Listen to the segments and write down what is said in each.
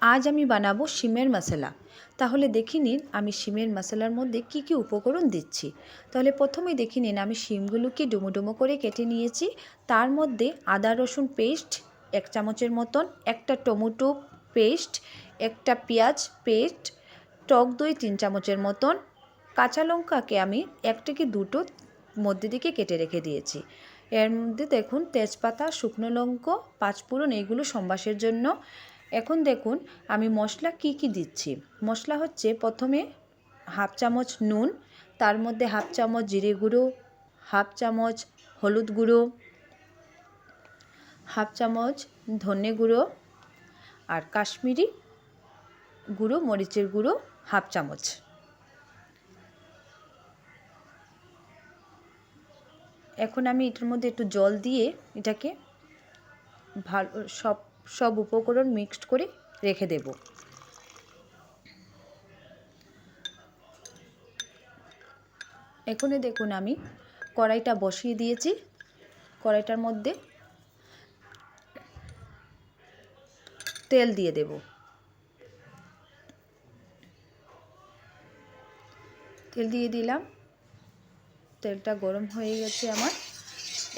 আজ আমি বানাবো শিমের মশলা। তাহলে দেখে নিন আমি শিমের মশলার মধ্যে কি কি উপকরণ দিচ্ছি। তাহলে প্রথমেই দেখে নিন আমি শিমগুলোকে ডুমো ডুমো করে কেটে নিয়েছি। তার মধ্যে আদা রসুন পেস্ট 1 চামচের মতন, একটা টমেটো পেস্ট, একটা পেঁয়াজ পেস্ট, টক দই 3 চামচের মতন, কাঁচা লঙ্কাকে আমি 1 থেকে 2টো মধ্যে দিকে কেটে রেখে দিয়েছি। এর মধ্যে দেখুন তেজপাতা, শুকনো লঙ্কা, 5 ফোড়ন এইগুলো সম্বাসের জন্য। এখন দেখুন আমি মশলা কি কি দিচ্ছি। মশলা হচ্ছে প্রথমে হাফ চামচ নুন, তার মধ্যে হাফ চামচ জিরে গুঁড়ো, হাফ চামচ হলুদ গুঁড়ো, হাফ চামচ ধনে গুঁড়ো, আর কাশ্মীরি গুঁড়ো মরিচের গুঁড়ো হাফ চামচ। এখন আমি এটার মধ্যে একটু জল দিয়ে এটাকে ভালো সব উপকরণ মিক্সড করে রেখে দেব। এখানে দেখুন আমি কড়াইটা বসিয়ে দিয়েছি। কড়াইটার মধ্যে তেল দিয়ে দেব। তেল দিয়ে দিলাম, তেলটা গরম হয়ে গেছে আমার।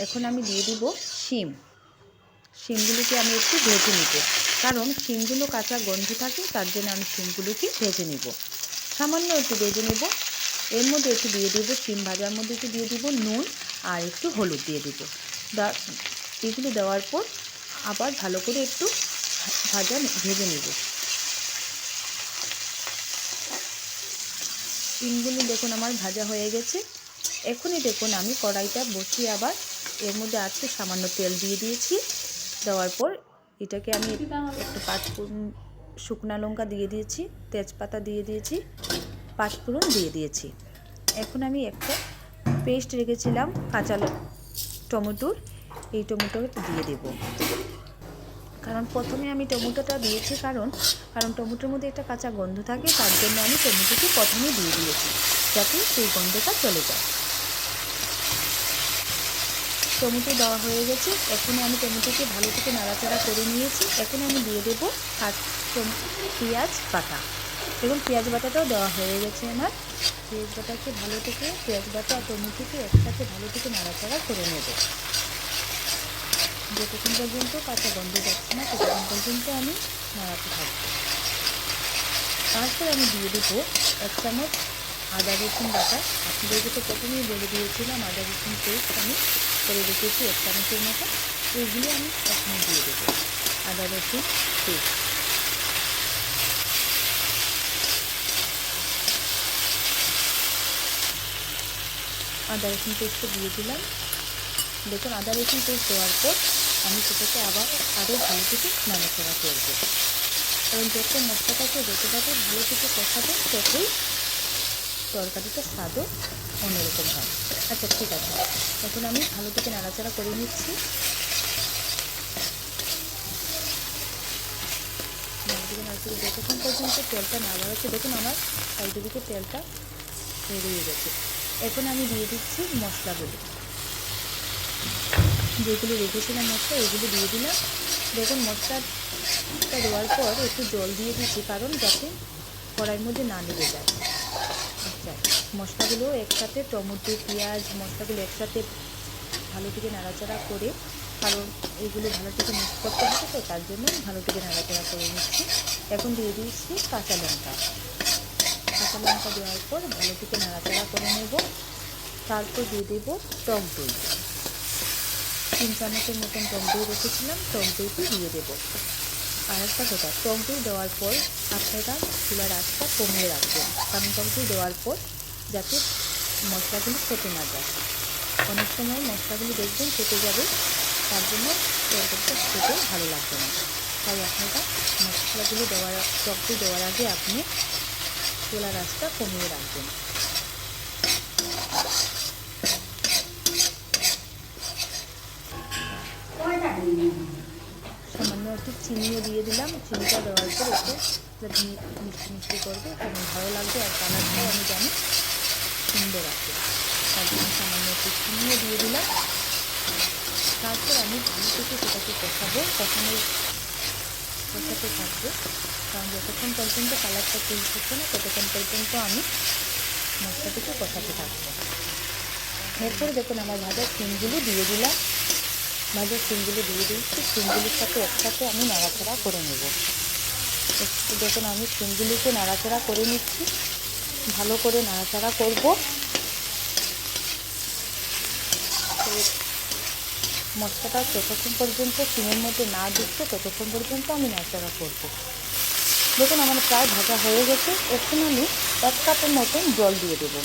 এখন আমি দিয়ে দিব শিমগুলোকে আমি একটু ভেজে নিব, কারণ শিমগুলো কাঁচা গন্ধ থাকে, তার জন্য আমি শিমগুলোকে ভেজে নিব, সামান্য একটু ভেজে নেব। এর মধ্যে একটু দিয়ে দেব, শিম ভাজার মধ্যে একটু দিয়ে দিব নুন আর একটু হলুদ দিয়ে দিব। এগুলো দেওয়ার পর আবার ভালো করে একটু ভেজে নেব। শিমগুলো দেখুন আমার ভাজা হয়ে গেছে। এখনই দেখুন আমি কড়াইটা বসিয়ে আবার এর মধ্যে আজকে সামান্য তেল দিয়ে দিয়েছি। দেওয়ার পর এটাকে আমি একটু 5 শুকনা লঙ্কা দিয়ে দিয়েছি, তেজপাতা দিয়ে দিয়েছি, 5 ফোড়ন দিয়ে দিয়েছি। এখন আমি একটা পেস্ট রেখেছিলাম কাঁচা টমেটোর, এই টমেটোটা দিয়ে দেব। কারণ প্রথমে আমি টমেটোটা দিয়েছি কারণ টমেটোর মধ্যে একটা কাঁচা গন্ধ থাকে, তার জন্য আমি টমেটোকে প্রথমে দিয়ে দিয়েছি, যাতে সেই গন্ধটা চলে যায়। টমেটো দেওয়া হয়ে গেছে। এখন আমি টমেটোকে ভালো থেকে নাড়াচাড়া করে নিয়েছি। এখন আমি দিয়ে দেবো পেঁয়াজ বাটা। এবং পেঁয়াজ বাটাটাও দেওয়া হয়ে গেছে আমার। পেঁয়াজ বাটাকে ভালো থেকে, পেঁয়াজ বাটা আর টমেটোকে একসাথে ভালো থেকে নাড়াচাড়া করে নেব। যতক্ষণ পর্যন্ত কাঁচা গন্ধ যাচ্ছে না ততক্ষণ পর্যন্ত আমি নাড়াতে থাকবো। তারপর আমি দিয়ে দেবো 1 চামচ আদা রসুন বাটা। আপনাদেরকে তো প্রথমেই বলে দিয়েছিলাম আদা রসুন পেস্ট আমি করে রেখেছি 1 চামচের মতো। এইগুলো আমি এখনই দিয়ে দেবো, আদা রসুন পেস্ট। আদা রসুন পেস্টটা দিয়ে দিলাম। দেখুন আদা রসুন পেস্ট দেওয়ার পর আমি সেটাকে আরও ভালো থেকে নাড়াচাড়া করবো। কারণ যত মশলাটাকে যতটাকে ভালো থেকে কষাবে ততই তরকারিটার স্বাদও অন্যরকম হয়। আচ্ছা ঠিক আছে, এখন আমি ভালো থেকে নাড়াচাড়া করে নিচ্ছি। ভালো থেকে নাড়াচাড়া যতক্ষণ পর্যন্ত তেলটা না বাড়াচ্ছে, দেখুন আমার সাইডের দিকে তেলটা বেরিয়ে গেছে। এখন আমি দিয়ে দিচ্ছি মশলাগুলো, যেগুলো রেখেছিলাম মশলা এগুলো দিয়ে দিলাম। দেখুন মশলাটা দেওয়ার পর একটু জল দিয়ে দিচ্ছি, কারণ যাতে কড়াইয়ের মধ্যে না লেগে যায়। আচ্ছা, মশলাগুলো একসাথে টমেটো পেঁয়াজ মশলাগুলো একসাথে ভালো থেকে নাড়াচাড়া করে, কারণ এগুলো ভালো থেকে মিক্স করতে হবে, তো তার জন্য ভালো থেকে নাড়াচাড়া করে নিচ্ছি। এখন দিয়ে দিচ্ছি কাঁচা লঙ্কা। কাঁচা লঙ্কা দেওয়ার পর ভালো থেকে নাড়াচাড়া করে নেব। তারপর দিয়ে দেবো টক দই, 3 চামচের মতন টক দই রেখেছিলাম, টক দইটি দিয়ে দেবো। আর একটা কথা, টক দই দেওয়ার পর আপনারা চুলার আঁচটা কমিয়ে রাখবেন, কারণ টক দই দেওয়ার পর যাতে মশলাগুলো ফেটে না যায়। অনেক সময় মশলাগুলো দেখবেন ফেটে যাবে, তার জন্য তরকারিটা খেতে ভালো লাগবে না। তাই আপনারা মশলাগুলো টক দই দেওয়ার আগে আপনি চুলার আঁচটা কমিয়ে রাখবেন। সামান্য একটু চিনিও দিয়ে দিলাম। চিনিটা দেওয়ার পর একটু মিষ্টি মিষ্টি করবে, কারণ ভালো লাগবে আর কালারটাও আমি জানি সুন্দর আছে, তার জন্য সামান্য একটু চিনিও দিয়ে দিলাম। তারপর আমি ভালো থেকে সেটাকে কষাবো। কষাতে থাকবে, কারণ যতক্ষণ পর্যন্ত কালারটা চেঞ্জ হচ্ছে না ততক্ষণ পর্যন্ত আমি মশলাটিকে কষাতে থাকবো। এরপরে দেখুন আমার ভাজা শিমগুলো দিয়ে দিলাম, ভাজা শিমগুলো দিয়ে দিচ্ছি। শিমগুলির সাথে একসাথে আমি নাড়াচাড়া করে নেব। একটু দেখুন আমি শিমগুলিকে নাড়াচাড়া করে নিচ্ছি, ভালো করে নাড়াচাড়া করব। মশলাটা যতক্ষণ পর্যন্ত শিমের মধ্যে না ঢুকছে ততক্ষণ পর্যন্ত আমি নাড়াচাড়া করব। দেখুন আমার প্রায় ভাজা হয়ে গেছে। এখন আমি 1 কাপের মতন জল দিয়ে দেবো,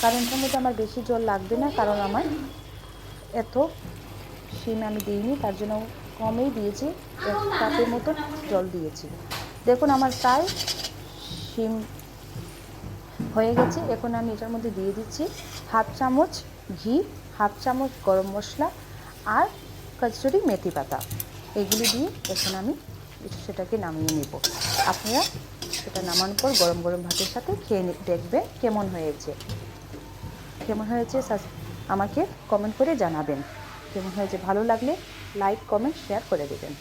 কারণ এটার মধ্যে আমার বেশি জল লাগবে না, কারণ আমার এত শিম আমি দিইনি, তার জন্য কমই দিয়েছি, 1 কাপের মতন জল দিয়েছি। দেখুন আমার প্রায় শিম হয়ে গেছে। এখন আমি এটার মধ্যে দিয়ে দিচ্ছি 1/2 চামচ ঘি, 1/2 চামচ গরম মশলা আর কসুরি মেথি পাতা। এগুলি দিয়ে এখন আমি সেটাকে নামিয়ে নেব। আপনারা সেটা নামানোর পর গরম গরম ভাতের সাথে খেয়ে দেখবেন কেমন হয়েছে। আমাকে কমেন্ট করে জানাবেন কেমন হয়েছে। ভালো লাগলে লাইক, কমেন্ট, শেয়ার করে দেবেন।